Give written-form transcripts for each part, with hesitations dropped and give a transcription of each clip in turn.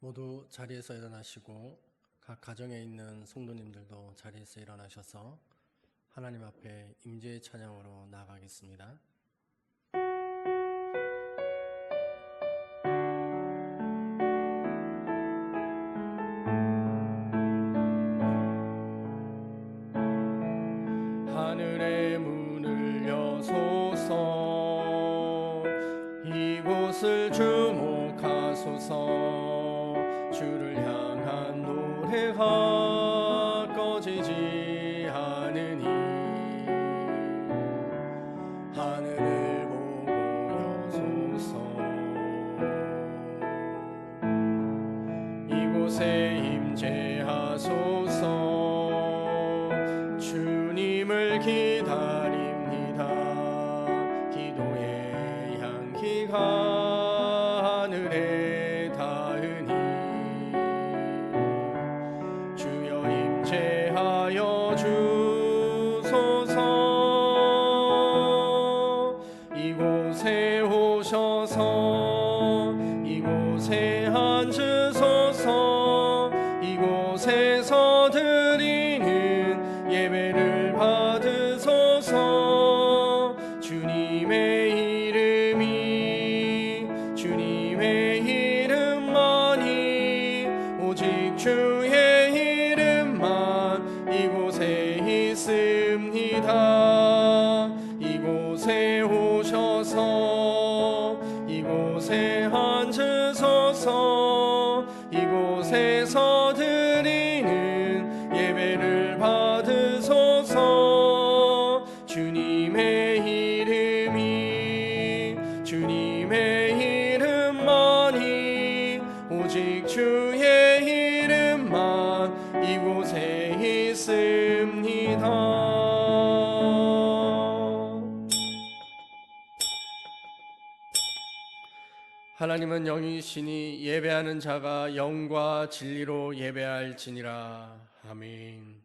모두 자리에서 일어나시고 각 가정에 있는 성도님들도 자리에서 일어나셔서 하나님 앞에 임재의 찬양으로 나아가겠습니다. 하늘의 문을 여소서, 이곳을 주목하소서. 주를 향한 노래가 꺼지지 않으니 하늘을 보고 여소서. 이곳에 임재하소서. 주님을 기다립니다. 기도의 향기가 하늘에 닿으니 주여 임재하여 주소서. 이곳에 오셔서 이곳에 앉으소서. 이곳에서 드리는 예배를 받으소서. 주님의 이름만이 오직 주의 이름만 이곳에 있습니다. 이곳에 오셔서 이곳에 앉으소서. 이곳에서 드리는 예배를 받으소서. 주님의 이름만이 오직 주의 이름만 이곳에 있습니다. 하나님은 영이시니 예배하는 자가 영과 진리로 예배할지니라. 아멘.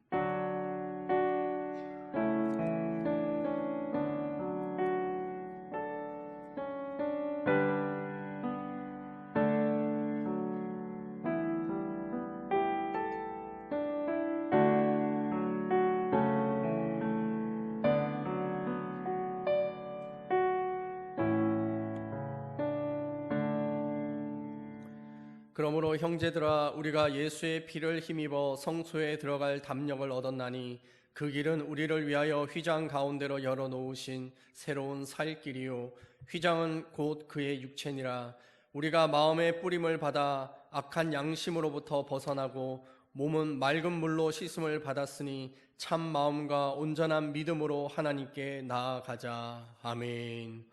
그러므로 형제들아, 우리가 예수의 피를 힘입어 성소에 들어갈 담력을 얻었나니 그 길은 우리를 위하여 휘장 가운데로 열어놓으신 새로운 살 길이요 휘장은 곧 그의 육체니라. 우리가 마음의 뿌림을 받아 악한 양심으로부터 벗어나고 몸은 맑은 물로 씻음을 받았으니 참 마음과 온전한 믿음으로 하나님께 나아가자. 아멘.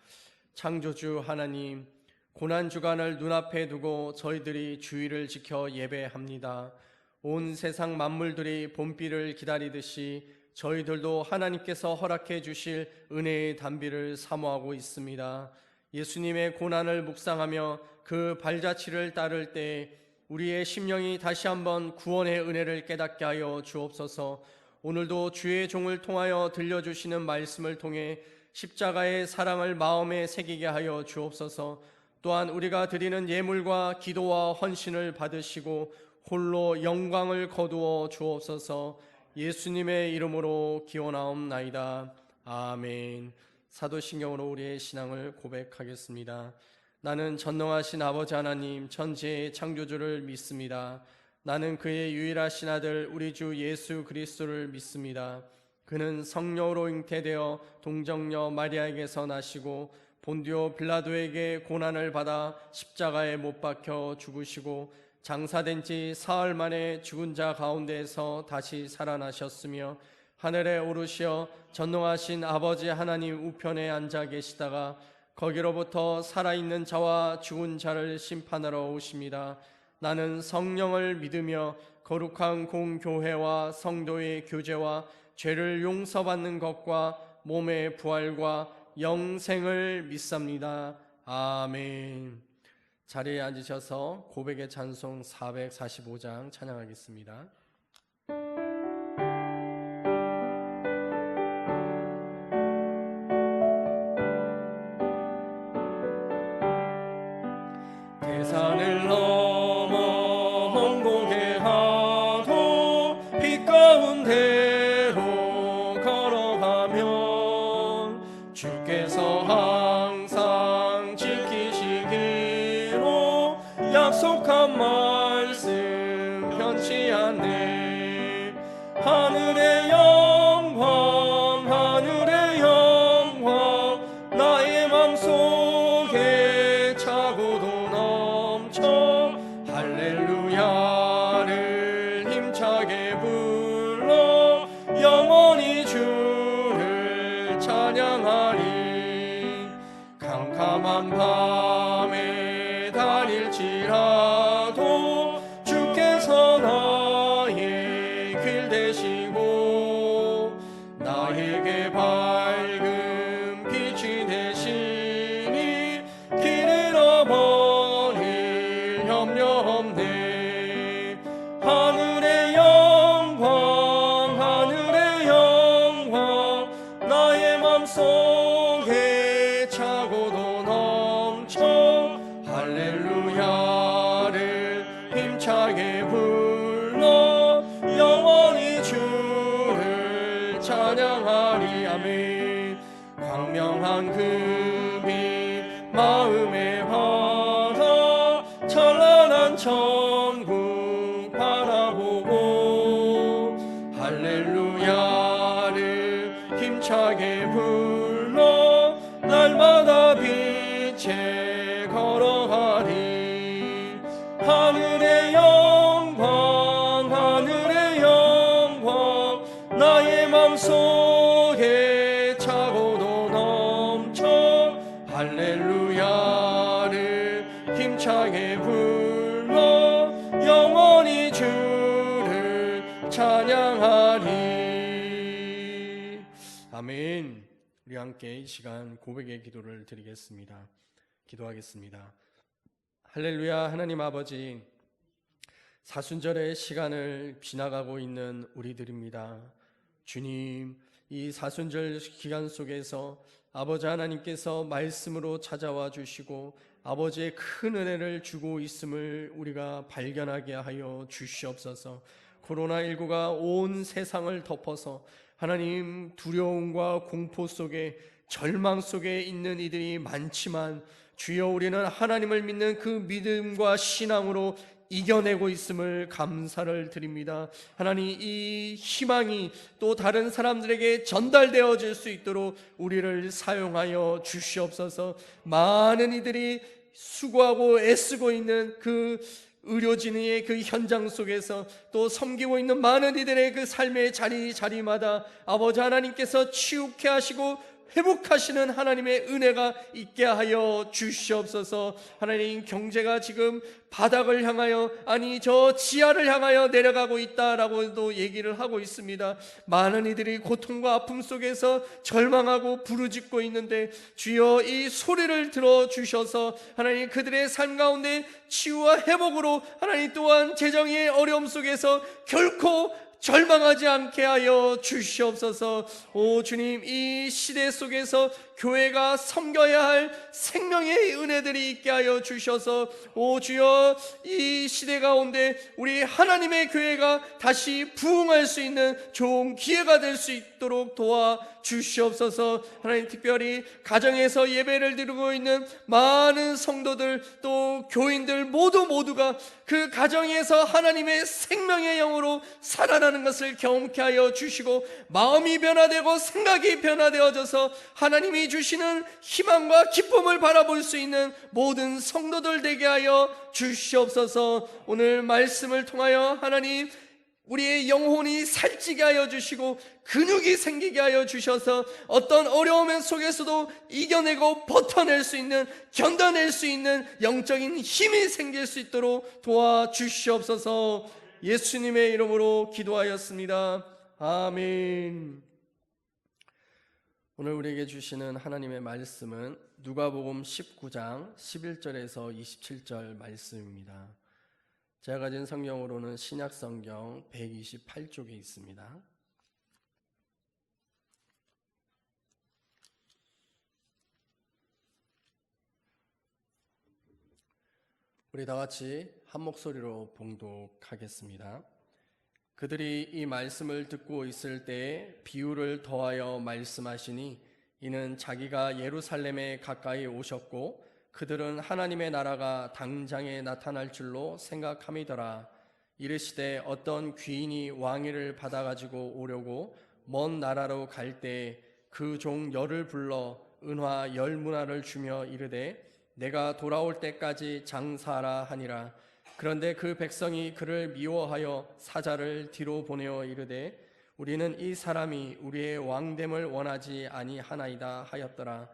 창조주 하나님, 고난주간을 눈앞에 두고 저희들이 주의를 지켜 예배합니다. 온 세상 만물들이 봄비를 기다리듯이 저희들도 하나님께서 허락해 주실 은혜의 단비를 사모하고 있습니다. 예수님의 고난을 묵상하며 그 발자취를 따를 때 우리의 심령이 다시 한번 구원의 은혜를 깨닫게 하여 주옵소서. 오늘도 주의 종을 통하여 들려주시는 말씀을 통해 십자가의 사랑을 마음에 새기게 하여 주옵소서. 또한 우리가 드리는 예물과 기도와 헌신을 받으시고 홀로 영광을 거두어 주옵소서. 예수님의 이름으로 기원하옵나이다. 아멘. 사도신경으로 우리의 신앙을 고백하겠습니다. 나는 전능하신 아버지 하나님 천지의 창조주를 믿습니다. 나는 그의 유일하신 아들 우리 주 예수 그리스도를 믿습니다. 그는 성령으로 잉태되어 동정녀 마리아에게서 나시고 본디오 빌라도에게 고난을 받아 십자가에 못 박혀 죽으시고 장사된 지 사흘 만에 죽은 자 가운데에서 다시 살아나셨으며 하늘에 오르시어 전능하신 아버지 하나님 우편에 앉아 계시다가 거기로부터 살아있는 자와 죽은 자를 심판하러 오십니다. 나는 성령을 믿으며 거룩한 공교회와 성도의 교제와 죄를 용서받는 것과 몸의 부활과 영생을 믿습니다. 아멘. 자리에 앉으셔서 고백의 찬송 445장 찬양하겠습니다. 대산을 넘어 힘차게 불러 영원히 주를 찬양하리. 캄캄한 밤에 다닐지라도 주께서 나의 길 되시고 나에게 밝은 빛이 되시니 길 잃어버릴 염려 없네. 하늘의 영광 하늘의 영광 나의 맘속에 차고도 넘쳐 할렐루야를 힘차게 불러 영원히 주를 찬양하리. 아멘. 광명한 그 빛 마음에 받아 찬란한 천국 바라보고 할렐루야를 힘차게 불러 날마다 빛에 걸어가리. 하늘의 영광 하늘의 영광 나의 맘속에 차고도 넘쳐 할렐루야를 힘차게 불러 영원히 주를 찬양하리. 아멘. 우리 함께 이 시간 고백의 기도를 드리겠습니다. 기도하겠습니다. 할렐루야. 하나님 아버지, 사순절의 시간을 지나가고 있는 우리들입니다. 주님, 이 사순절 기간 속에서 아버지 하나님께서 말씀으로 찾아와 주시고 아버지의 큰 은혜를 주고 있음을 우리가 발견하게 하여 주시옵소서. 코로나19가 온 세상을 덮어서 하나님 두려움과 공포 속에 절망 속에 있는 이들이 많지만 주여 우리는 하나님을 믿는 그 믿음과 신앙으로 이겨내고 있음을 감사를 드립니다. 하나님, 이 희망이 또 다른 사람들에게 전달되어질 수 있도록 우리를 사용하여 주시옵소서. 많은 이들이 수고하고 애쓰고 있는 그 의료진의 그 현장 속에서 또 섬기고 있는 많은 이들의 그 삶의 자리마다 아버지 하나님께서 치유케 하시고 회복하시는 하나님의 은혜가 있게 하여 주시옵소서. 하나님, 경제가 지금 바닥을 향하여, 아니 저 지하를 향하여 내려가고 있다라고도 얘기를 하고 있습니다. 많은 이들이 고통과 아픔 속에서 절망하고 부르짖고 있는데 주여 이 소리를 들어주셔서 하나님 그들의 삶 가운데 치유와 회복으로 하나님 또한 재정의 어려움 속에서 결코 절망하지 않게 하여 주시옵소서. 오 주님, 이 시대 속에서 교회가 섬겨야 할 생명의 은혜들이 있게 하여 주셔서 오 주여, 이 시대 가운데 우리 하나님의 교회가 다시 부흥할 수 있는 좋은 기회가 될 수 있도록 도와 주시옵소서. 하나님, 특별히 가정에서 예배를 드리고 있는 많은 성도들 또 교인들 모두가 그 가정에서 하나님의 생명의 영으로 살아나는 것을 경험케 하여 주시고 마음이 변화되고 생각이 변화되어져서 하나님이 주시는 희망과 기쁨을 바라볼 수 있는 모든 성도들 되게 하여 주시옵소서. 오늘 말씀을 통하여 하나님 우리의 영혼이 살찌게 하여 주시고 근육이 생기게 하여 주셔서 어떤 어려움 속에서도 이겨내고 버텨낼 수 있는, 견뎌낼 수 있는 영적인 힘이 생길 수 있도록 도와주시옵소서. 예수님의 이름으로 기도하였습니다. 아멘. 오늘 우리에게 주시는 하나님의 말씀은 누가복음 19장 11절에서 27절 말씀입니다. 제가 가진 성경으로는 신약성경 128쪽에 있습니다. 우리 다 같이 한 목소리로 봉독하겠습니다. 그들이 이 말씀을 듣고 있을 때에 비유를 더하여 말씀하시니 이는 자기가 예루살렘에 가까이 오셨고 그들은 하나님의 나라가 당장에 나타날 줄로 생각함이더라. 이르시되 어떤 귀인이 왕위를 받아가지고 오려고 먼 나라로 갈 때 그 종 열을 불러 은화 10문화를 주며 이르되 내가 돌아올 때까지 장사하라 하니라. 그런데 그 백성이 그를 미워하여 사자를 뒤로 보내어 이르되 우리는 이 사람이 우리의 왕됨을 원하지 아니하나이다 하였더라.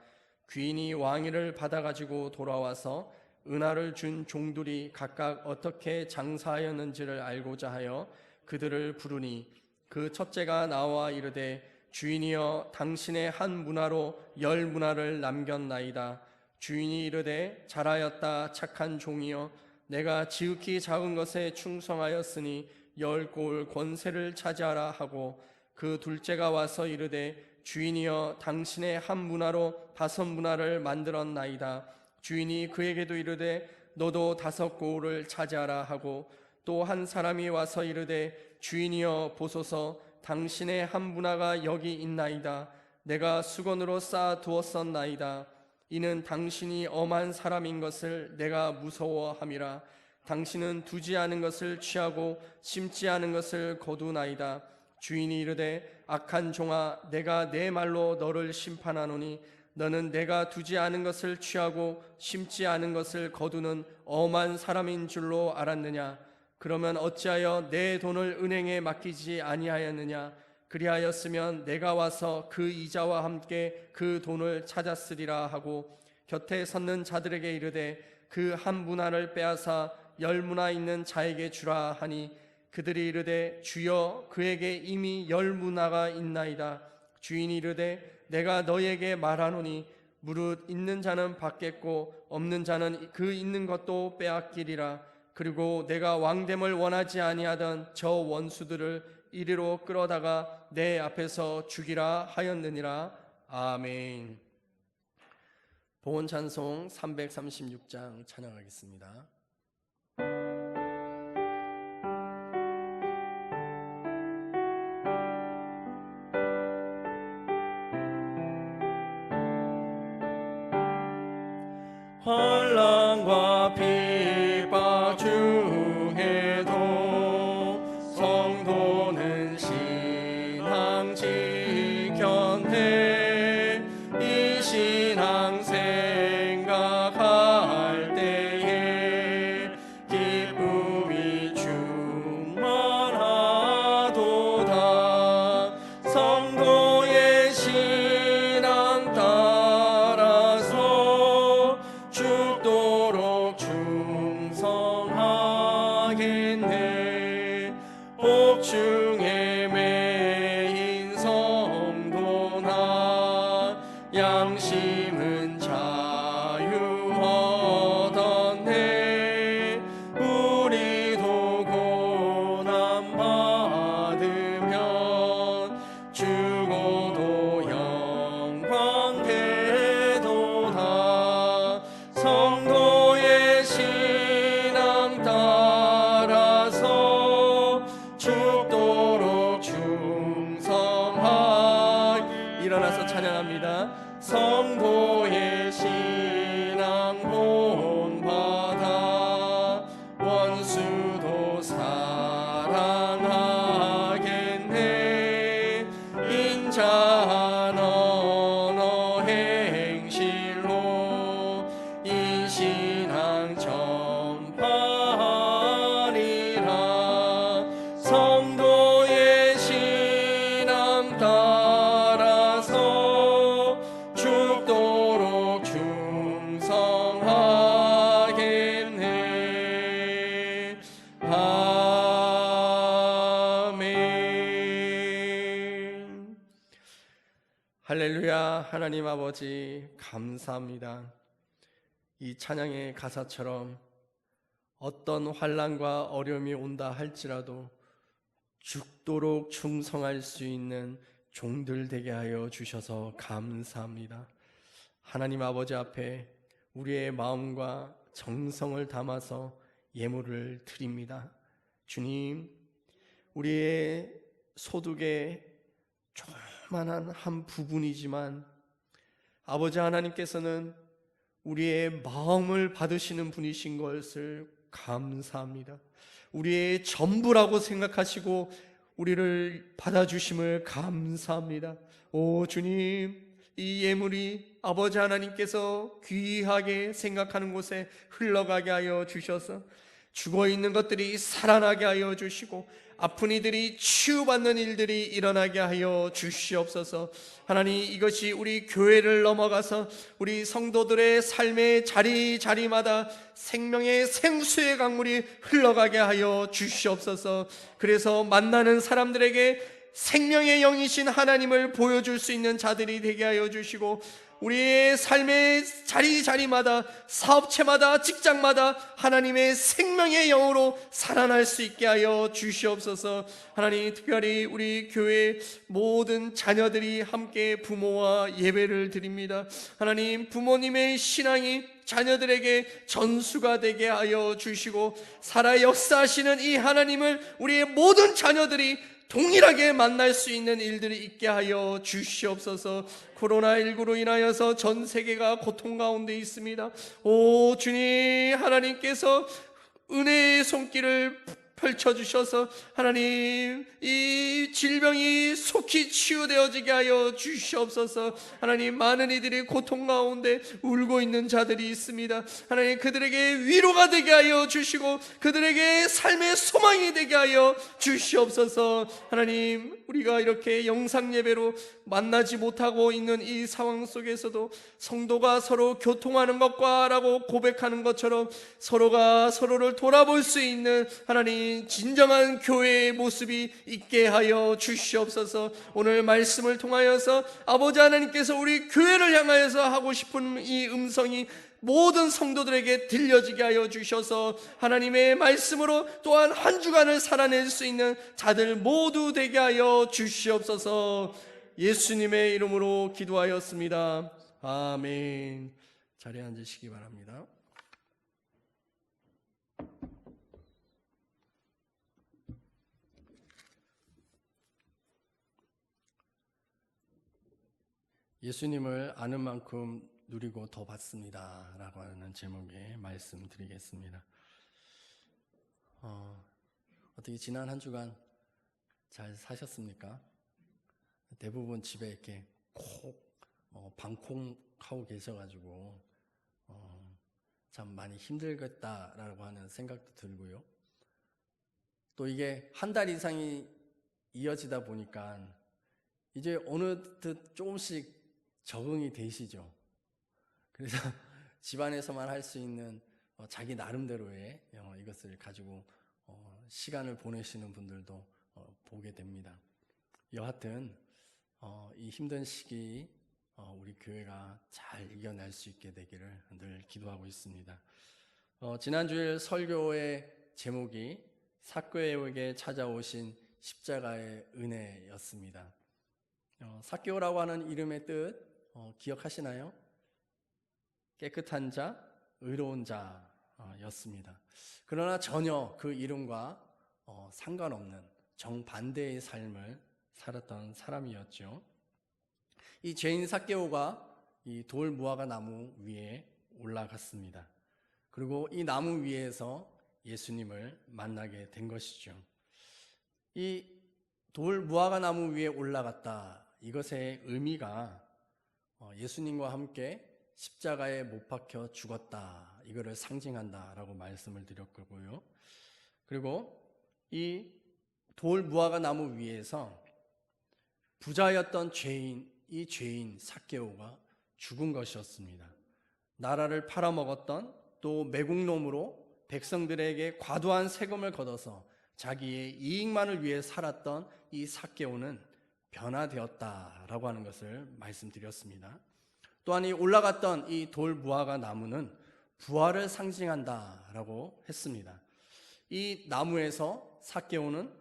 귀인이 왕위를 받아가지고 돌아와서 은하를 준 종들이 각각 어떻게 장사하였는지를 알고자 하여 그들을 부르니 그 첫째가 나와 이르되 주인이여 당신의 한 문화로 10문화를 남겼나이다. 주인이 이르되 잘하였다 착한 종이여 내가 지극히 작은 것에 충성하였으니 10고을 권세를 차지하라 하고 그 둘째가 와서 이르되 주인이여 당신의 한 문화로 5문화를 만들었나이다. 주인이 그에게도 이르되 너도 5고을을 차지하라 하고 또 한 사람이 와서 이르되 주인이여 보소서 당신의 한 문화가 여기 있나이다. 내가 수건으로 쌓아 두었었나이다. 이는 당신이 엄한 사람인 것을 내가 무서워함이라. 당신은 두지 않은 것을 취하고 심지 않은 것을 거두나이다. 주인이 이르되 악한 종아 내가 내 말로 너를 심판하노니 너는 내가 두지 않은 것을 취하고 심지 않은 것을 거두는 엄한 사람인 줄로 알았느냐? 그러면 어찌하여 내 돈을 은행에 맡기지 아니하였느냐? 그리하였으면 내가 와서 그 이자와 함께 그 돈을 찾았으리라 하고 곁에 섰는 자들에게 이르되 그 한 문화를 빼앗아 10문화 있는 자에게 주라 하니 그들이 이르되 주여 그에게 이미 10문화가 있나이다. 주인이 이르되 내가 너희에게 말하노니 무릇 있는 자는 받겠고 없는 자는 그 있는 것도 빼앗기리라. 그리고 내가 왕됨을 원하지 아니하던 저 원수들을 이리로 끌어다가 내 앞에서 죽이라 하였느니라. 아멘. 봉헌 찬송 336장 찬양하겠습니다. 환난과 핍박 중에도 성도는 신앙 지켰네. 이 신앙 생각할 때에 기쁨이 충만하도다. 성도의 신앙 따라서 죽도록 충성하겠네. 복중에 매인 성도나 양심은 자유 얻었네. 우리도 고난 받으면 죽어도 영광 되도다. 성도의 신앙 따라서 죽도록 충성하. 일어나서 찬양합니다. 성도의 신앙 본받아 원수도 사랑하겠네. 인자한 언어 행실로 이 신앙 전파하리라. 성도의 신앙 따라서 죽도록 충성하겠네. 아멘. 할렐루야. 하나님 아버지 감사합니다. 이 찬양의 가사처럼 어떤 환난과 어려움이 온다 할지라도 죽도록 충성할 수 있는 종들 되게 하여 주셔서 감사합니다. 하나님 아버지 앞에 우리의 마음과 정성을 담아서 예물을 드립니다. 주님, 우리의 소득의 조그만한 한 부분이지만 아버지 하나님께서는 우리의 마음을 받으시는 분이신 것을 감사합니다. 우리의 전부라고 생각하시고 우리를 받아주심을 감사합니다. 오 주님, 이 예물이 아버지 하나님께서 귀하게 생각하는 곳에 흘러가게 하여 주셔서 죽어있는 것들이 살아나게 하여 주시고 아픈 이들이 치유받는 일들이 일어나게 하여 주시옵소서. 하나님, 이것이 우리 교회를 넘어가서 우리 성도들의 삶의 자리자리마다 생명의 생수의 강물이 흘러가게 하여 주시옵소서. 그래서 만나는 사람들에게 생명의 영이신 하나님을 보여줄 수 있는 자들이 되게 하여 주시고 우리의 삶의 자리자리마다 사업체마다 직장마다 하나님의 생명의 영으로 살아날 수 있게 하여 주시옵소서. 하나님, 특별히 우리 교회 모든 자녀들이 함께 부모와 예배를 드립니다. 하나님, 부모님의 신앙이 자녀들에게 전수가 되게 하여 주시고 살아 역사하시는 이 하나님을 우리의 모든 자녀들이 동일하게 만날 수 있는 일들이 있게 하여 주시옵소서. 코로나19로 인하여서 전 세계가 고통 가운데 있습니다. 오 주님, 하나님께서 은혜의 손길을 펼쳐주셔서 하나님, 이 질병이 속히 치유되어지게 하여 주시옵소서. 하나님, 많은 이들이 고통 가운데 울고 있는 자들이 있습니다. 하나님, 그들에게 위로가 되게 하여 주시고 그들에게 삶의 소망이 되게 하여 주시옵소서. 하나님, 우리가 이렇게 영상 예배로 만나지 못하고 있는 이 상황 속에서도 성도가 서로 교통하는 것과 라고 고백하는 것처럼 서로가 서로를 돌아볼 수 있는 하나님 진정한 교회의 모습이 있게 하여 주시옵소서. 오늘 말씀을 통하여서 아버지 하나님께서 우리 교회를 향하여서 하고 싶은 이 음성이 모든 성도들에게 들려지게 하여 주셔서 하나님의 말씀으로 또한 한 주간을 살아낼 수 있는 자들 모두 되게 하여 주시옵소서. 예수님의 이름으로 기도하였습니다. 아멘. 자리에 앉으시기 바랍니다. 예수님을 아는 만큼 누리고 더 받습니다 라고 하는 제목의 말씀 드리겠습니다. 어떻게 지난 한 주간 잘 사셨습니까? 대부분 집에 이렇게 방콕하고 계셔가지고 참 많이 힘들겠다라고 하는 생각도 들고요. 또 이게 한 달 이상이 이어지다 보니까 이제 어느덧 조금씩 적응이 되시죠. 그래서 집안에서만 할 수 있는 자기 나름대로의 이것을 가지고 시간을 보내시는 분들도 보게 됩니다. 여하튼 이 힘든 시기 우리 교회가 잘 이겨낼 수 있게 되기를 늘 기도하고 있습니다. 지난주일 설교의 제목이 삭개오에게 찾아오신 십자가의 은혜였습니다. 삭개오라고 하는 이름의 뜻 기억하시나요? 깨끗한 자, 의로운 자였습니다. 그러나 전혀 그 이름과 상관없는 정반대의 삶을 살았던 사람이었죠. 이 죄인 삭개오가 이 돌 무화과 나무 위에 올라갔습니다. 그리고 이 나무 위에서 예수님을 만나게 된 것이죠. 이 돌 무화과 나무 위에 올라갔다, 이것의 의미가 예수님과 함께 십자가에 못 박혀 죽었다, 이거를 상징한다라고 말씀을 드렸고요. 그리고 이 돌 무화과 나무 위에서 부자였던 이 죄인 삭개오가 죽은 것이었습니다. 나라를 팔아먹었던, 또 매국노무로 백성들에게 과도한 세금을 걷어서 자기의 이익만을 위해 살았던 이 삭개오는 변화되었다라고 하는 것을 말씀드렸습니다. 또한 이 올라갔던 이 돌 무화과 나무는 부활을 상징한다라고 했습니다. 이 나무에서 삭개오는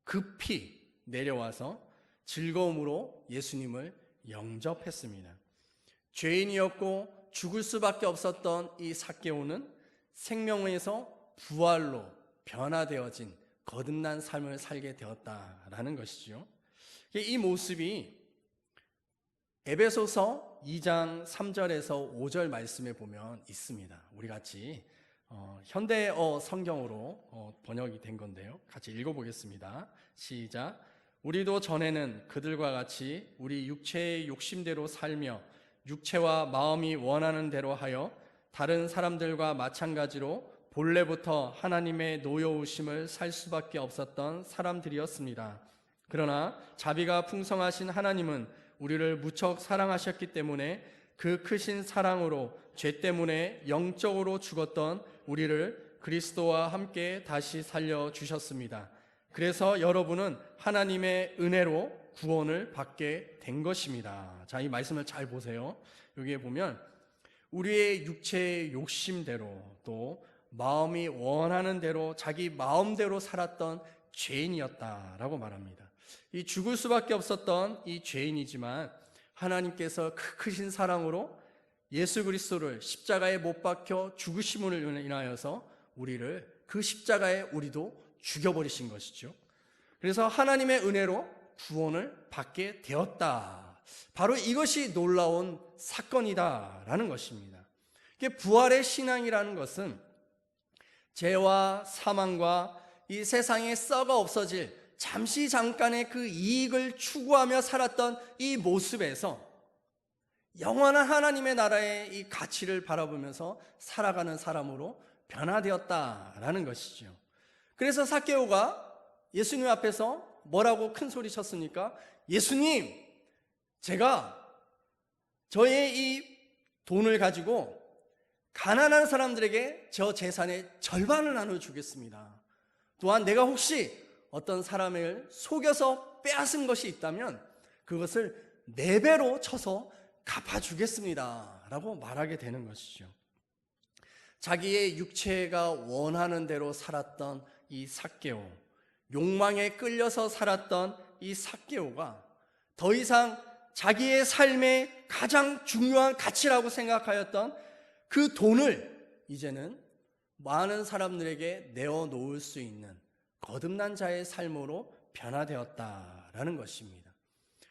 급히 내려와서 즐거움으로 예수님을 영접했습니다. 죄인이었고 죽을 수밖에 없었던 이 삭개오는 생명에서 부활로 변화되어진 거듭난 삶을 살게 되었다라는 것이죠. 이 모습이 에베소서 2장 3절에서 5절 말씀에 보면 있습니다. 우리 같이 현대어 성경으로 번역이 된 건데요. 같이 읽어보겠습니다. 시작. 우리도 전에는 그들과 같이 우리 육체의 욕심대로 살며 육체와 마음이 원하는 대로 하여 다른 사람들과 마찬가지로 본래부터 하나님의 노여우심을 살 수밖에 없었던 사람들이었습니다. 그러나 자비가 풍성하신 하나님은 우리를 무척 사랑하셨기 때문에 그 크신 사랑으로 죄 때문에 영적으로 죽었던 우리를 그리스도와 함께 다시 살려주셨습니다. 그래서 여러분은 하나님의 은혜로 구원을 받게 된 것입니다. 자, 이 말씀을 잘 보세요. 여기에 보면 우리의 육체의 욕심대로 또 마음이 원하는 대로 자기 마음대로 살았던 죄인이었다라고 말합니다. 이 죽을 수밖에 없었던 이 죄인이지만 하나님께서 크신 사랑으로 예수 그리스도를 십자가에 못 박혀 죽으심을 인하여서 우리를 그 십자가에 우리도 죽여버리신 것이죠. 그래서 하나님의 은혜로 구원을 받게 되었다. 바로 이것이 놀라운 사건이다라는 것입니다. 부활의 신앙이라는 것은 죄와 사망과 이 세상에 썩어 없어질 잠시 잠깐의 그 이익을 추구하며 살았던 이 모습에서 영원한 하나님의 나라의 이 가치를 바라보면서 살아가는 사람으로 변화되었다라는 것이죠. 그래서 삭개오가 예수님 앞에서 뭐라고 큰 소리 쳤습니까? 예수님, 제가 저의 이 돈을 가지고 가난한 사람들에게 저 재산의 절반을 나눠주겠습니다. 또한 내가 혹시 어떤 사람을 속여서 빼앗은 것이 있다면 그것을 4배로 쳐서 갚아주겠습니다 라고 말하게 되는 것이죠. 자기의 육체가 원하는 대로 살았던 이 삭개오, 욕망에 끌려서 살았던 이 삭개오가 더 이상 자기의 삶의 가장 중요한 가치라고 생각하였던 그 돈을 이제는 많은 사람들에게 내어놓을 수 있는 거듭난 자의 삶으로 변화되었다라는 것입니다.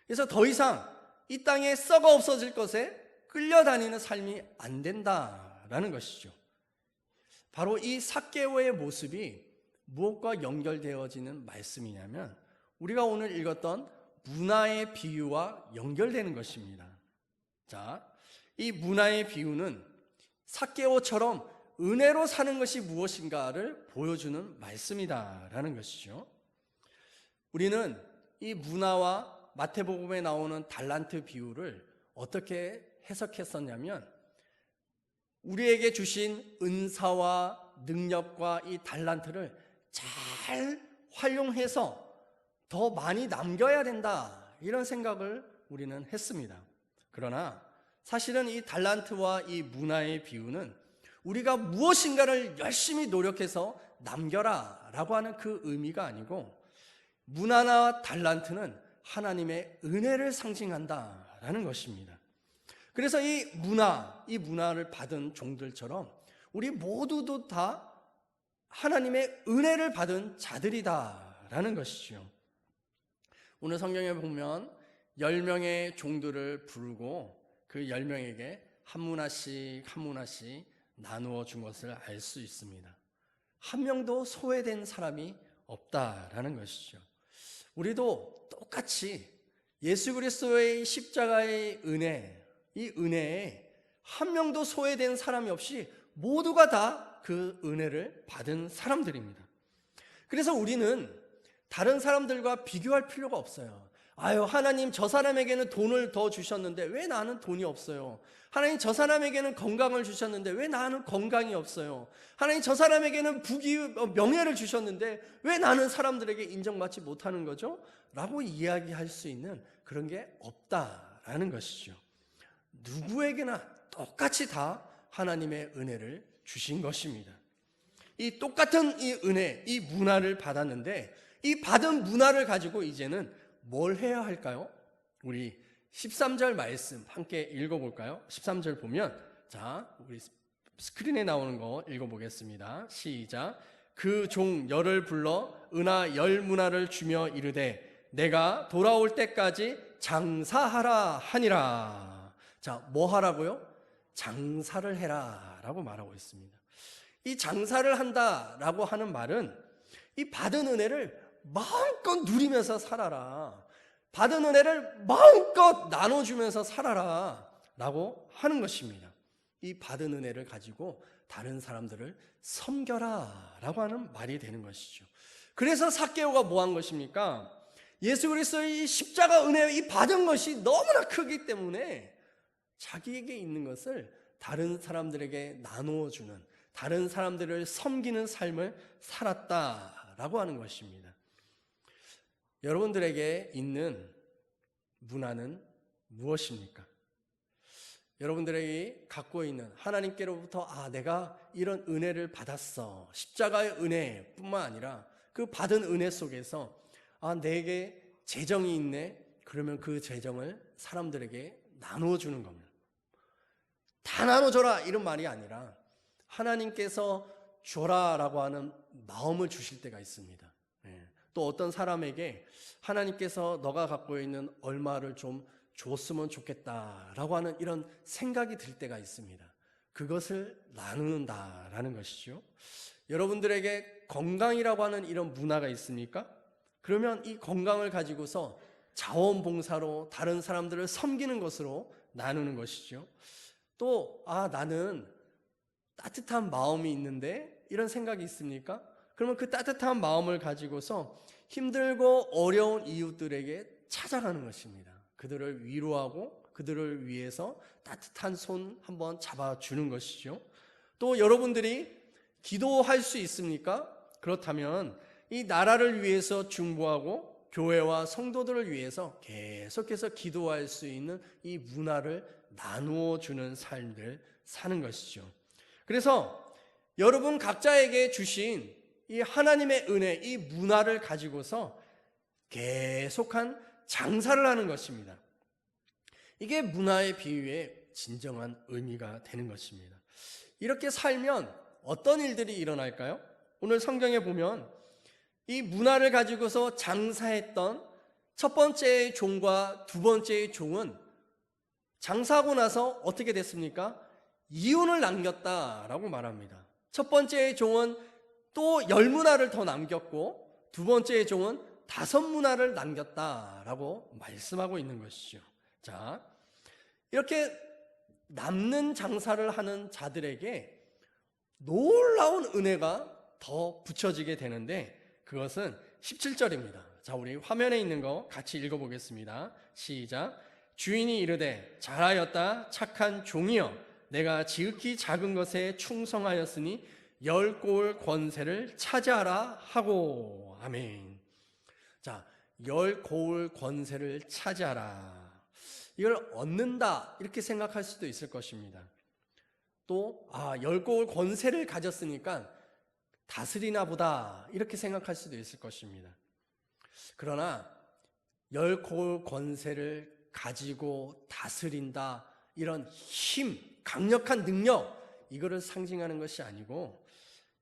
그래서 더 이상 이 땅에 썩어 없어질 것에 끌려다니는 삶이 안 된다라는 것이죠. 바로 이 삭개오의 모습이 무엇과 연결되어지는 말씀이냐면 우리가 오늘 읽었던 문화의 비유와 연결되는 것입니다. 자, 이 문화의 비유는 삭개오처럼 은혜로 사는 것이 무엇인가를 보여주는 말씀이다라는 것이죠. 우리는 이 문화와 마태복음에 나오는 달란트 비유를 어떻게 해석했었냐면 우리에게 주신 은사와 능력과 이 달란트를 잘 활용해서 더 많이 남겨야 된다, 이런 생각을 우리는 했습니다. 그러나 사실은 이 달란트와 이 문화의 비유는 우리가 무엇인가를 열심히 노력해서 남겨라 라고 하는 그 의미가 아니고 문화나 달란트는 하나님의 은혜를 상징한다라는 것입니다. 그래서 이 문화를 받은 종들처럼 우리 모두도 다 하나님의 은혜를 받은 자들이다라는 것이죠. 오늘 성경에 보면 10명의 종들을 부르고 그 10명에게 한 문화씩 나누어 준 것을 알 수 있습니다. 한 명도 소외된 사람이 없다라는 것이죠. 우리도 똑같이 예수 그리스도의 십자가의 은혜, 이 은혜에 한 명도 소외된 사람이 없이 모두가 다 그 은혜를 받은 사람들입니다. 그래서 우리는 다른 사람들과 비교할 필요가 없어요. 아유, 하나님 저 사람에게는 돈을 더 주셨는데 왜 나는 돈이 없어요? 하나님 저 사람에게는 건강을 주셨는데 왜 나는 건강이 없어요? 하나님 저 사람에게는 명예를 주셨는데 왜 나는 사람들에게 인정받지 못하는 거죠? 라고 이야기할 수 있는 그런 게 없다라는 것이죠. 누구에게나 똑같이 다 하나님의 은혜를 주신 것입니다. 이 똑같은 이 은혜, 이 문화를 받았는데 이 받은 문화를 가지고 이제는 뭘 해야 할까요? 우리 13절 말씀 함께 읽어볼까요? 13절 보면, 자, 우리 스크린에 나오는 거 읽어보겠습니다. 시작. 그 종 열을 불러 은하 10문화를 주며 이르되 내가 돌아올 때까지 장사하라 하니라. 자, 뭐 하라고요? 장사를 해라 라고 말하고 있습니다. 이 장사를 한다라고 하는 말은 이 받은 은혜를 마음껏 누리면서 살아라, 받은 은혜를 마음껏 나눠주면서 살아라 라고 하는 것입니다. 이 받은 은혜를 가지고 다른 사람들을 섬겨라 라고 하는 말이 되는 것이죠. 그래서 삭개오가 뭐 한 것입니까? 예수 그리스도의 십자가 은혜 이 받은 것이 너무나 크기 때문에 자기에게 있는 것을 다른 사람들에게 나누어주는, 다른 사람들을 섬기는 삶을 살았다라고 하는 것입니다. 여러분들에게 있는 문화는 무엇입니까? 여러분들에게 갖고 있는 하나님께로부터 내가 이런 은혜를 받았어, 십자가의 은혜뿐만 아니라 그 받은 은혜 속에서 내게 재정이 있네, 그러면 그 재정을 사람들에게 나누어주는 겁니다. 다 나눠줘라 이런 말이 아니라 하나님께서 줘라라고 하는 마음을 주실 때가 있습니다. 또 어떤 사람에게 하나님께서 너가 갖고 있는 얼마를 좀 줬으면 좋겠다라고 하는 이런 생각이 들 때가 있습니다. 그것을 나누는다라는 것이죠. 여러분들에게 건강이라고 하는 이런 문화가 있습니까? 그러면 이 건강을 가지고서 자원봉사로 다른 사람들을 섬기는 것으로 나누는 것이죠. 또 나는 따뜻한 마음이 있는데 이런 생각이 있습니까? 그러면 그 따뜻한 마음을 가지고서 힘들고 어려운 이웃들에게 찾아가는 것입니다. 그들을 위로하고 그들을 위해서 따뜻한 손 한번 잡아주는 것이죠. 또 여러분들이 기도할 수 있습니까? 그렇다면 이 나라를 위해서 중보하고 교회와 성도들을 위해서 계속해서 기도할 수 있는 이 문화를 나누어 주는 삶을 사는 것이죠. 그래서 여러분 각자에게 주신 이 하나님의 은혜, 이 문화를 가지고서 계속한 장사를 하는 것입니다. 이게 문화의 비유의 진정한 의미가 되는 것입니다. 이렇게 살면 어떤 일들이 일어날까요? 오늘 성경에 보면 이 문화를 가지고서 장사했던 첫 번째의 종과 두 번째의 종은 장사하고 나서 어떻게 됐습니까? 이윤을 남겼다라고 말합니다. 첫 번째의 종은 또 10문화를 더 남겼고 두 번째의 종은 5문화를 남겼다라고 말씀하고 있는 것이죠. 자, 이렇게 남는 장사를 하는 자들에게 놀라운 은혜가 더 붙여지게 되는데 그것은 17절입니다. 자, 우리 화면에 있는 거 같이 읽어보겠습니다. 시작. 주인이 이르되 잘하였다 착한 종이여 내가 지극히 작은 것에 충성하였으니 10고을 권세를 차지하라 하고. 아멘. 자, 10고을 권세를 차지하라. 이걸 얻는다 이렇게 생각할 수도 있을 것입니다. 또 10고을 권세를 가졌으니까 다스리나 보다 이렇게 생각할 수도 있을 것입니다. 그러나 10고을 권세를 가지고 다스린다 이런 힘, 강력한 능력 이거를 상징하는 것이 아니고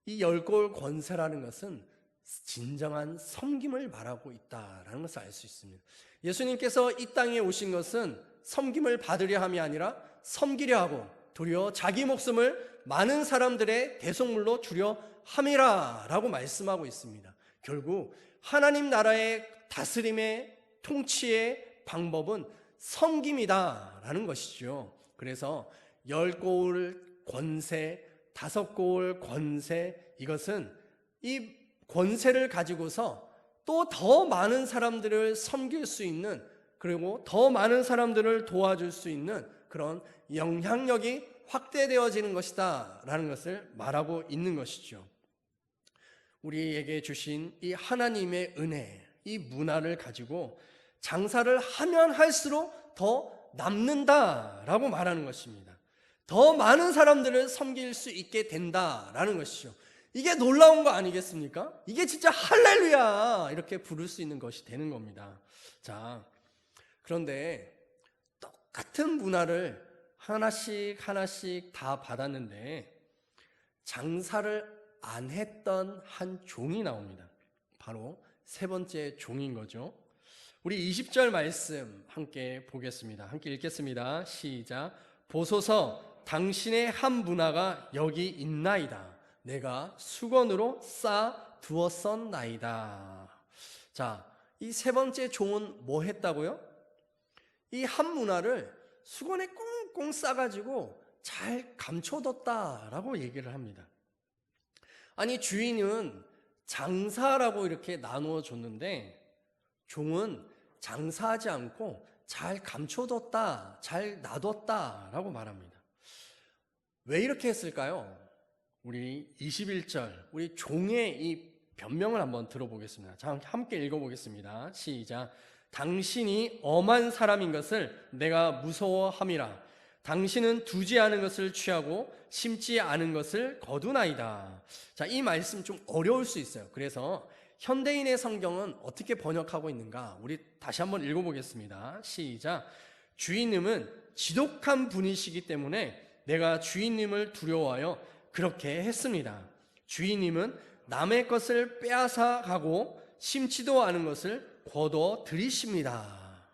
이 10고을 권세라는 것은 진정한 섬김을 말하고 있다라는 것을 알 수 있습니다. 예수님께서 이 땅에 오신 것은 섬김을 받으려 함이 아니라 섬기려 하고 도리어 자기 목숨을 많은 사람들의 대속물로 주려 함이라 라고 말씀하고 있습니다. 결국 하나님 나라의 다스림의 통치의 방법은 섬김이다 라는 것이죠. 그래서 10고을 권세, 5고을 권세 이것은 이 권세를 가지고서 또 더 많은 사람들을 섬길 수 있는 그리고 더 많은 사람들을 도와줄 수 있는 그런 영향력이 확대되어지는 것이다 라는 것을 말하고 있는 것이죠. 우리에게 주신 이 하나님의 은혜, 이 문화를 가지고 장사를 하면 할수록 더 남는다라고 말하는 것입니다. 더 많은 사람들을 섬길 수 있게 된다라는 것이죠. 이게 놀라운 거 아니겠습니까? 이게 진짜 할렐루야 이렇게 부를 수 있는 것이 되는 겁니다. 자, 그런데 똑같은 문화를 하나씩 다 받았는데 장사를 안 했던 한 종이 나옵니다. 바로 세 번째 종인 거죠. 우리 20절 말씀 함께 보겠습니다. 함께 읽겠습니다. 시작. 보소서 당신의 한 문화가 여기 있나이다. 내가 수건으로 쌓아 두었었나이다. 자, 이 세 번째 종은 뭐 했다고요? 이 한 문화를 수건에 꽁꽁 싸가지고 잘 감춰뒀다라고 얘기를 합니다. 아니, 주인은 장사라고 이렇게 나누어 줬는데 종은 장사하지 않고 잘 감춰뒀다, 잘 놔뒀다라고 말합니다. 왜 이렇게 했을까요? 우리 21절, 우리 종의 이 변명을 한번 들어보겠습니다. 자, 함께 읽어보겠습니다. 시작. 당신이 엄한 사람인 것을 내가 무서워함이라. 당신은 두지 않은 것을 취하고 심지 않은 것을 거두나이다. 자, 이 말씀 좀 어려울 수 있어요. 그래서 현대인의 성경은 어떻게 번역하고 있는가? 우리 다시 한번 읽어보겠습니다. 시작. 주인님은 지독한 분이시기 때문에 내가 주인님을 두려워하여 그렇게 했습니다. 주인님은 남의 것을 빼앗아 가고 심지도 않은 것을 거둬 들이십니다.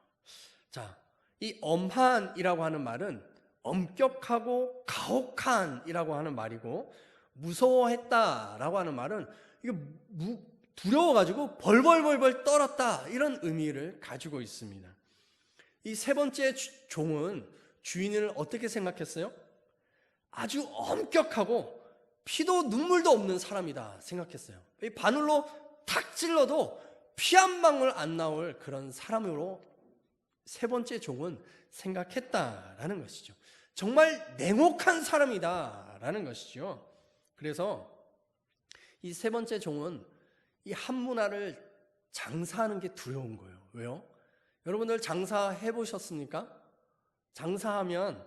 자, 이 엄한이라고 하는 말은 엄격하고 가혹한이라고 하는 말이고, 무서워했다라고 하는 말은 이게 두려워가지고 벌벌벌벌 떨었다, 이런 의미를 가지고 있습니다. 이 세 번째 종은 주인을 어떻게 생각했어요? 아주 엄격하고 피도 눈물도 없는 사람이다 생각했어요. 이 바늘로 탁 찔러도 피 한 방울 안 나올 그런 사람으로 세 번째 종은 생각했다라는 것이죠. 정말 냉혹한 사람이다라는 것이죠. 그래서 이 세 번째 종은 이 한 문화를 장사하는 게 두려운 거예요. 왜요? 여러분들 장사해 보셨습니까? 장사하면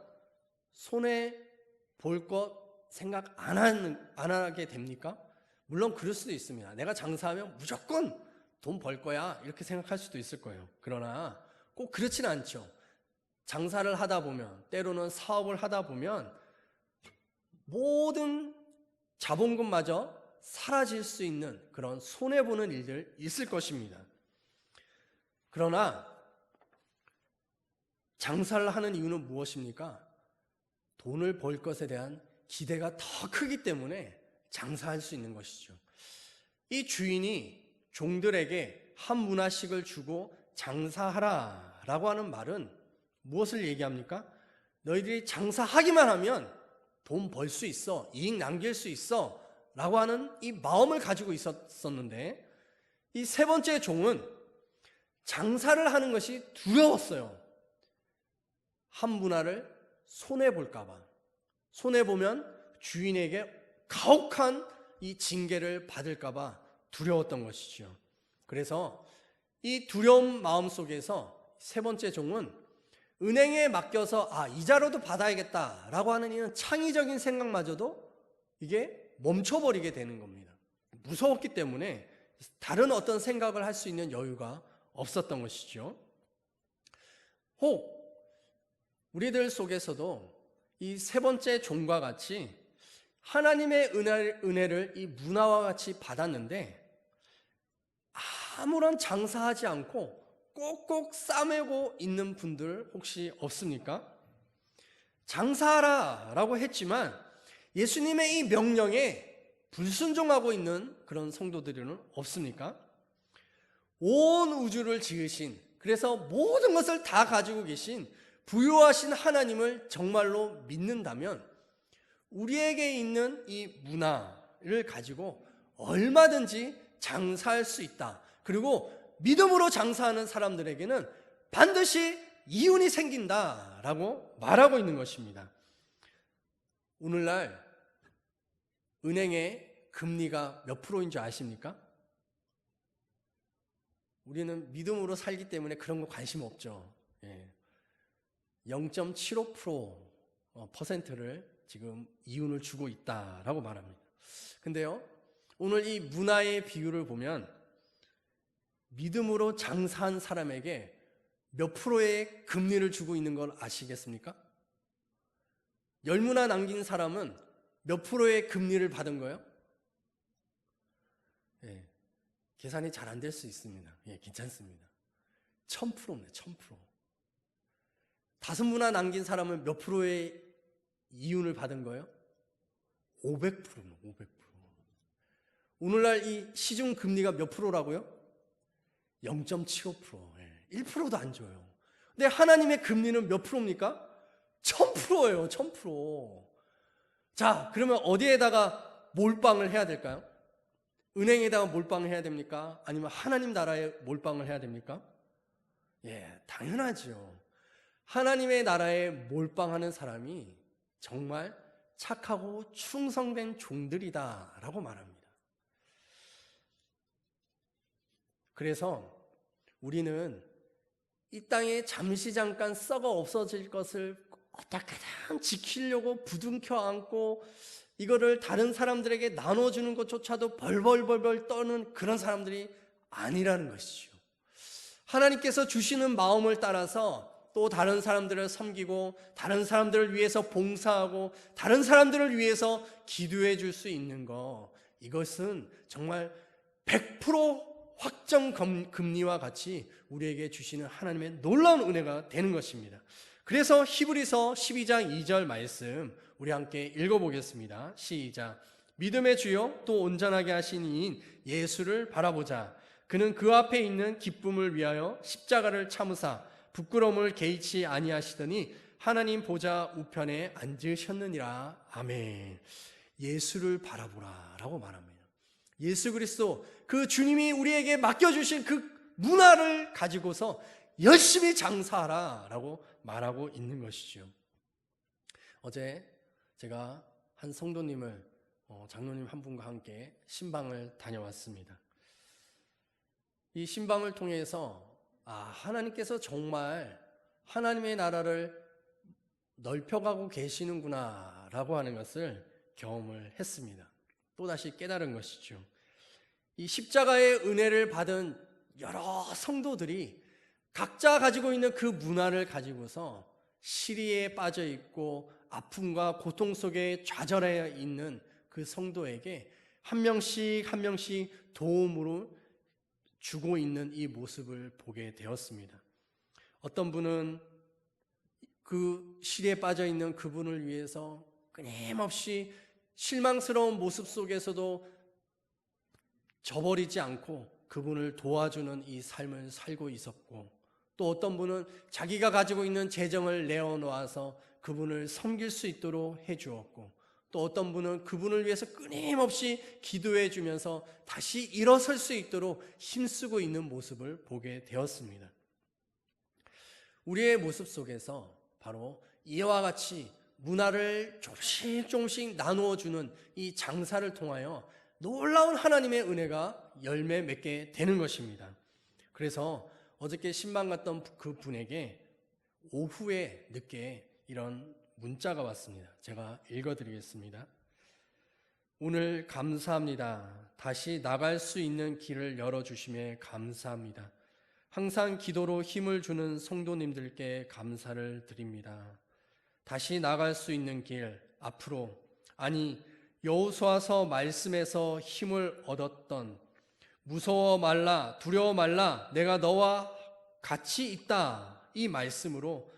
손해 볼 것 생각 안 하게 됩니까? 물론 그럴 수도 있습니다. 내가 장사하면 무조건 돈 벌 거야, 이렇게 생각할 수도 있을 거예요. 그러나 꼭 그렇지는 않죠. 장사를 하다 보면, 때로는 사업을 하다 보면 모든 자본금마저 사라질 수 있는 그런 손해보는 일들 있을 것입니다. 그러나 장사를 하는 이유는 무엇입니까? 돈을 벌 것에 대한 기대가 더 크기 때문에 장사할 수 있는 것이죠. 이 주인이 종들에게 한 문화씩을 주고 장사하라 라고 하는 말은 무엇을 얘기합니까? 너희들이 장사하기만 하면 돈 벌 수 있어, 이익 남길 수 있어 라고 하는 이 마음을 가지고 있었는데, 이 세 번째 종은 장사를 하는 것이 두려웠어요. 한 문화를 손해볼까봐, 손해보면 주인에게 가혹한 이 징계를 받을까봐 두려웠던 것이죠. 그래서 이 두려운 마음 속에서 세 번째 종은 은행에 맡겨서 이자로도 받아야겠다라고 하는 이런 창의적인 생각마저도 이게 멈춰버리게 되는 겁니다. 무서웠기 때문에 다른 어떤 생각을 할 수 있는 여유가 없었던 것이죠. 혹 우리들 속에서도 이 세 번째 종과 같이 하나님의 은혜를 이 문화와 같이 받았는데 아무런 장사하지 않고 꼭꼭 싸매고 있는 분들 혹시 없습니까? 장사하라 라고 했지만 예수님의 이 명령에 불순종하고 있는 그런 성도들은 없습니까? 온 우주를 지으신, 그래서 모든 것을 다 가지고 계신 부유하신 하나님을 정말로 믿는다면 우리에게 있는 이 문화를 가지고 얼마든지 장사할 수 있다. 그리고 믿음으로 장사하는 사람들에게는 반드시 이윤이 생긴다라고 말하고 있는 것입니다. 오늘날 은행의 금리가 몇 프로인 줄 아십니까? 우리는 믿음으로 살기 때문에 그런 거 관심 없죠. 0.75%를 지금 이윤을 주고 있다라고 말합니다. 근데요, 오늘 이 문화의 비율을 보면 믿음으로 장사한 사람에게 몇 프로의 금리를 주고 있는 걸 아시겠습니까? 10문화 남긴 사람은 몇 프로의 금리를 받은 거예요? 계산이 잘 안 될 수 있습니다. 괜찮습니다. 1000%입니다. 1000%. 5문화 남긴 사람은 몇 프로의 이윤을 받은 거예요? 500%입니다. 500%. 오늘날 이 시중 금리가 몇 프로라고요? 0.75%. 1%도 안 줘요. 근데 하나님의 금리는 몇 프로입니까? 1000%예요. 1000%. 자, 그러면 어디에다가 몰빵을 해야 될까요? 은행에다가 몰빵을 해야 됩니까? 아니면 하나님 나라에 몰빵을 해야 됩니까? 예, 당연하죠. 하나님의 나라에 몰빵하는 사람이 정말 착하고 충성된 종들이다라고 말합니다. 그래서 우리는 이 땅에 잠시 잠깐 썩어 없어질 것을 어떻게든 지키려고 부둥켜 안고 이거를 다른 사람들에게 나눠주는 것조차도 벌벌벌벌 떠는 그런 사람들이 아니라는 것이죠. 하나님께서 주시는 마음을 따라서 또 다른 사람들을 섬기고 다른 사람들을 위해서 봉사하고 다른 사람들을 위해서 기도해 줄 수 있는 것, 이것은 정말 100% 확정 금리와 같이 우리에게 주시는 하나님의 놀라운 은혜가 되는 것입니다. 그래서 히브리서 12장 2절 말씀 우리 함께 읽어보겠습니다. 시작. 믿음의 주요 또 온전하게 하신 이인 예수를 바라보자. 그는 그 앞에 있는 기쁨을 위하여 십자가를 참으사 부끄러움을 개의치 아니하시더니 하나님 보좌 우편에 앉으셨느니라. 아멘. 예수를 바라보라 라고 말합니다. 예수 그리스도, 그 주님이 우리에게 맡겨주신 그 문화를 가지고서 열심히 장사하라 라고 말하고 있는 것이죠. 어제 제가 한 성도님을 장로님 한 분과 함께 신방을 다녀왔습니다. 이 신방을 통해서 하나님께서 정말 하나님의 나라를 넓혀가고 계시는구나 라고 하는 것을 경험을 했습니다. 또다시 깨달은 것이죠. 이 십자가의 은혜를 받은 여러 성도들이 각자 가지고 있는 그 문화를 가지고서 시리에 빠져 있고 아픔과 고통 속에 좌절해 있는 그 성도에게 한 명씩 한 명씩 도움으로 주고 있는 이 모습을 보게 되었습니다. 어떤 분은 그 시리에 빠져 있는 그분을 위해서 끊임없이 실망스러운 모습 속에서도 저버리지 않고 그분을 도와주는 이 삶을 살고 있었고, 또 어떤 분은 자기가 가지고 있는 재정을 내어놓아서 그분을 섬길 수 있도록 해주었고, 또 어떤 분은 그분을 위해서 끊임없이 기도해 주면서 다시 일어설 수 있도록 힘쓰고 있는 모습을 보게 되었습니다. 우리의 모습 속에서 바로 이와 같이 문화를 조금씩 조금씩 나누어 주는 이 장사를 통하여 놀라운 하나님의 은혜가 열매 맺게 되는 것입니다. 그래서 어저께 신방 갔던 그 분에게 오후에 늦게 이런 문자가 왔습니다. 제가 읽어드리겠습니다. 오늘 감사합니다. 다시 나갈 수 있는 길을 열어주심에 감사합니다. 항상 기도로 힘을 주는 성도님들께 감사를 드립니다. 다시 나갈 수 있는 길, 앞으로, 아니 여호수아서 말씀에서 힘을 얻었던 무서워 말라, 두려워 말라, 내가 너와 같이 있다, 이 말씀으로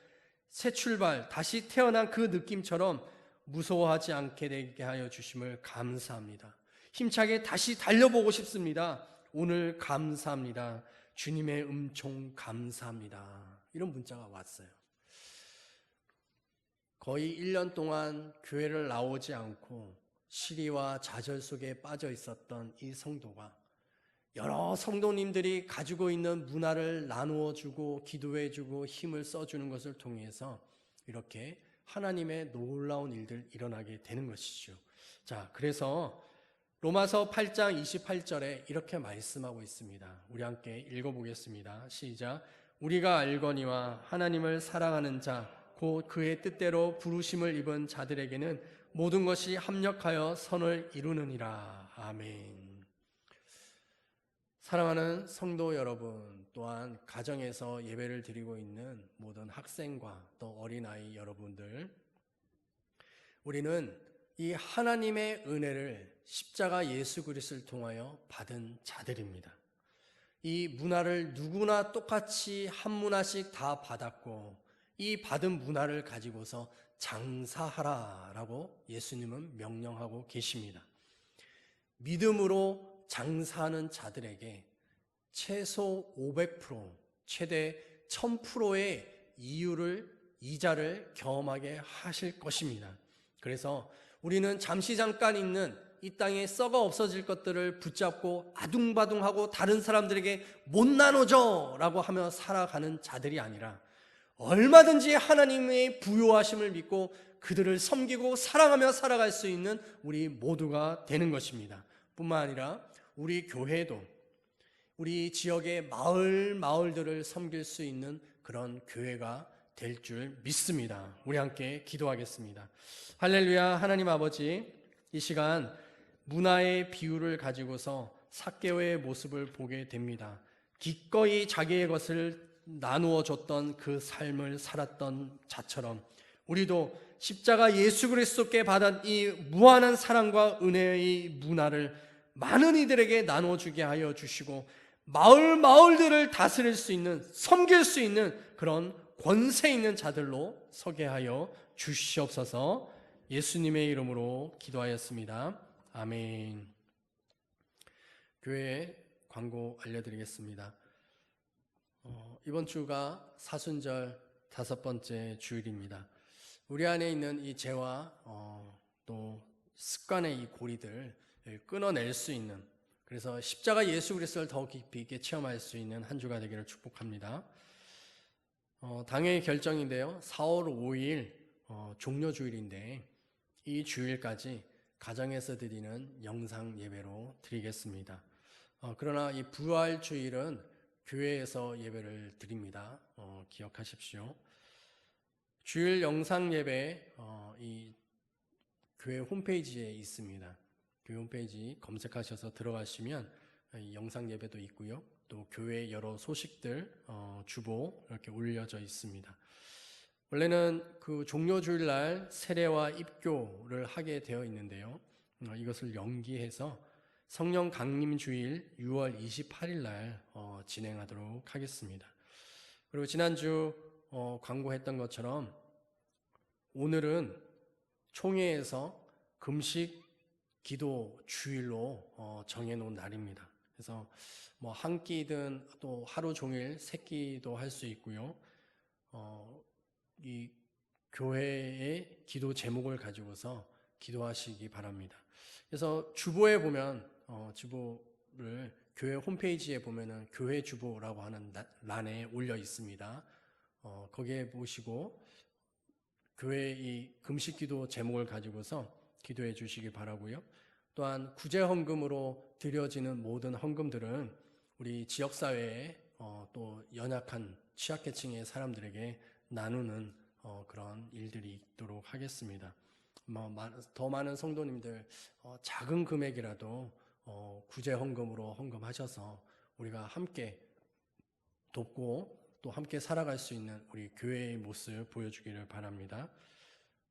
새 출발, 다시 태어난 그 느낌처럼 무서워하지 않게 되게 하여 주심을 감사합니다. 힘차게 다시 달려보고 싶습니다. 오늘 감사합니다. 주님의 은총 감사합니다. 이런 문자가 왔어요. 거의 1년 동안 교회를 나오지 않고 시리와 좌절 속에 빠져 있었던 이 성도가 여러 성도님들이 가지고 있는 문화를 나누어 주고 기도해 주고 힘을 써주는 것을 통해서 이렇게 하나님의 놀라운 일들 일어나게 되는 것이죠. 자, 그래서 로마서 8장 28절에 이렇게 말씀하고 있습니다. 우리 함께 읽어보겠습니다. 시작. 우리가 알거니와 하나님을 사랑하는 자 곧 그의 뜻대로 부르심을 입은 자들에게는 모든 것이 합력하여 선을 이루느니라. 아멘. 사랑하는 성도 여러분, 또한 가정에서 예배를 드리고 있는 모든 학생과 또 어린아이 여러분들, 우리는 이 하나님의 은혜를 십자가 예수 그리스도를 통하여 받은 자들입니다. 이 문화를 누구나 똑같이 한 문화씩 다 받았고, 이 받은 문화를 가지고서 장사하라라고 예수님은 명령하고 계십니다. 믿음으로 장사하는 자들에게 최소 500%, 최대 1000%의 이유를 이자를 경험하게 하실 것입니다. 그래서 우리는 잠시 잠깐 있는 이 땅에 썩어 없어질 것들을 붙잡고 아둥바둥하고 다른 사람들에게 못 나눠줘 라고 하며 살아가는 자들이 아니라 얼마든지 하나님의 부요하심을 믿고 그들을 섬기고 사랑하며 살아갈 수 있는 우리 모두가 되는 것입니다. 뿐만 아니라 우리 교회도 우리 지역의 마을들을 섬길 수 있는 그런 교회가 될 줄 믿습니다. 우리 함께 기도하겠습니다. 할렐루야. 하나님 아버지, 이 시간 문화의 비유를 가지고서 삭개오의 모습을 보게 됩니다. 기꺼이 자기의 것을 나누어 줬던 그 삶을 살았던 자처럼 우리도 십자가 예수 그리스도께 받은 이 무한한 사랑과 은혜의 문화를 많은 이들에게 나눠주게 하여 주시고 마을들을 다스릴 수 있는, 섬길 수 있는 그런 권세 있는 자들로 서게 하여 주시옵소서. 예수님의 이름으로 기도하였습니다. 아멘. 교회 광고 알려드리겠습니다. 이번 주가 사순절 5번째 주일입니다. 우리 안에 있는 이 죄와 또 습관의 이 고리들을 끊어낼 수 있는, 그래서 십자가 예수 그리스도를 더 깊이 있게 체험할 수 있는 한 주가 되기를 축복합니다. 당의 결정인데요. 4월 5일 종료주일인데 이 주일까지 가정에서 드리는 영상 예배로 드리겠습니다. 그러나 이 부활 주일은 교회에서 예배를 드립니다. 기억하십시오. 주일 영상 예배 이 교회 홈페이지에 있습니다. 교회 홈페이지 검색하셔서 들어가시면 영상 예배도 있고요. 또 교회 여러 소식들 주보 이렇게 올려져 있습니다. 원래는 그 종료주일 날 세례와 입교를 하게 되어 있는데요. 이것을 연기해서 성령 강림 주일 6월 28일 날 진행하도록 하겠습니다. 그리고 지난주 광고했던 것처럼 오늘은 총회에서 금식 기도 주일로 정해놓은 날입니다. 그래서 뭐 한 끼든 또 하루 종일 세 끼도 할 수 있고요. 이 교회의 기도 제목을 가지고서 기도하시기 바랍니다. 그래서 주보에 보면 주보를 교회 홈페이지에 보면은 교회 주보라고 하는 란에 올려 있습니다. 거기에 보시고 교회 이 금식 기도 제목을 가지고서 기도해 주시기 바라고요. 또한 구제 헌금으로 드려지는 모든 헌금들은 우리 지역사회에 또 연약한 취약계층의 사람들에게 나누는 그런 일들이 있도록 하겠습니다. 더 많은 성도님들 작은 금액이라도 구제 헌금으로 헌금하셔서 우리가 함께 돕고 또 함께 살아갈 수 있는 우리 교회의 모습 보여주기를 바랍니다.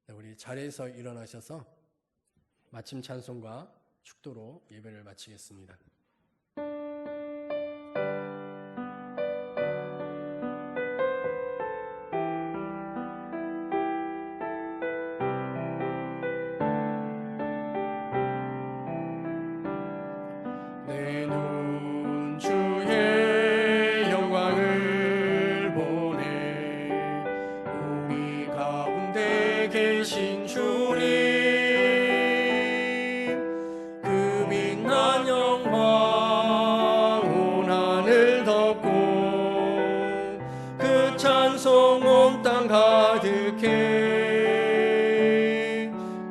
네, 우리 자리에서 일어나셔서 마침 찬송과 축도로 예배를 마치겠습니다. 내 눈 주의 영광을 보네. 우리 가운데 계신 주님, 그 빛난 영광 온 하늘 덮고 그 찬송 온 땅 가득해.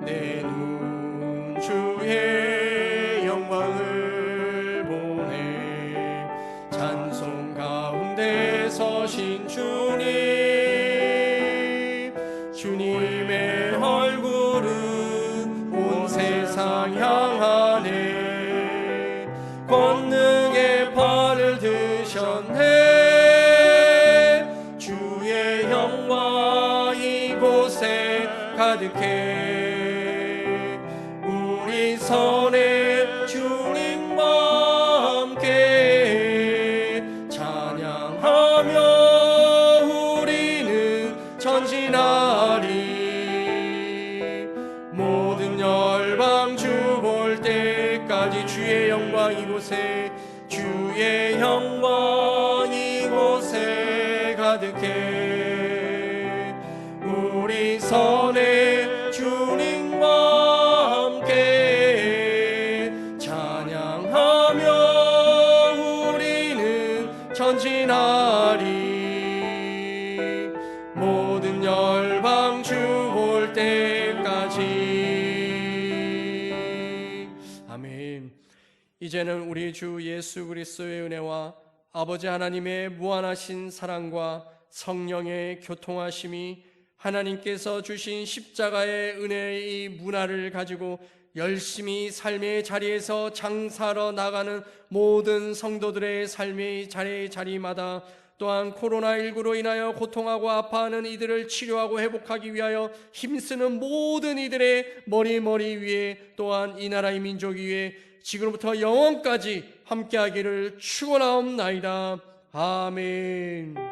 내 눈 주의 영광을 보네. 찬송 가운데 서신 주님, 주님의 얼굴은 온 세상 향하네. 권능의 팔을 드셨네. 주의 영광 이곳에 가득해. 우리 선에 주님과 함께 찬양하며 우리는 전진하리. 모든 열방 주 볼 때까지 주의 영광 이곳에, 주의 영광 이곳에 가득해. 위선의 주님과 함께 찬양하며 우리는 전진하리. 모든 열방 주 볼 때까지. 아멘. 이제는 우리 주 예수 그리스도의 은혜와 아버지 하나님의 무한하신 사랑과 성령의 교통하심이 하나님께서 주신 십자가의 은혜의 문화를 가지고 열심히 삶의 자리에서 장사하러 나가는 모든 성도들의 삶의 자리마다, 또한 코로나19로 인하여 고통하고 아파하는 이들을 치료하고 회복하기 위하여 힘쓰는 모든 이들의 머리 위에, 또한 이 나라의 민족 위에 지금부터 영원까지 함께하기를 축원하옵나이다. 아멘.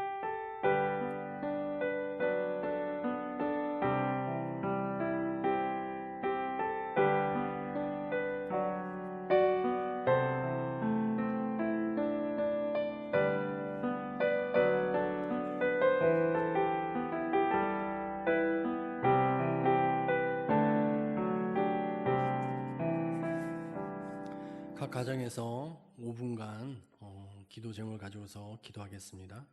각 가정에서 5분간 기도 제목을 가지고서 기도하겠습니다.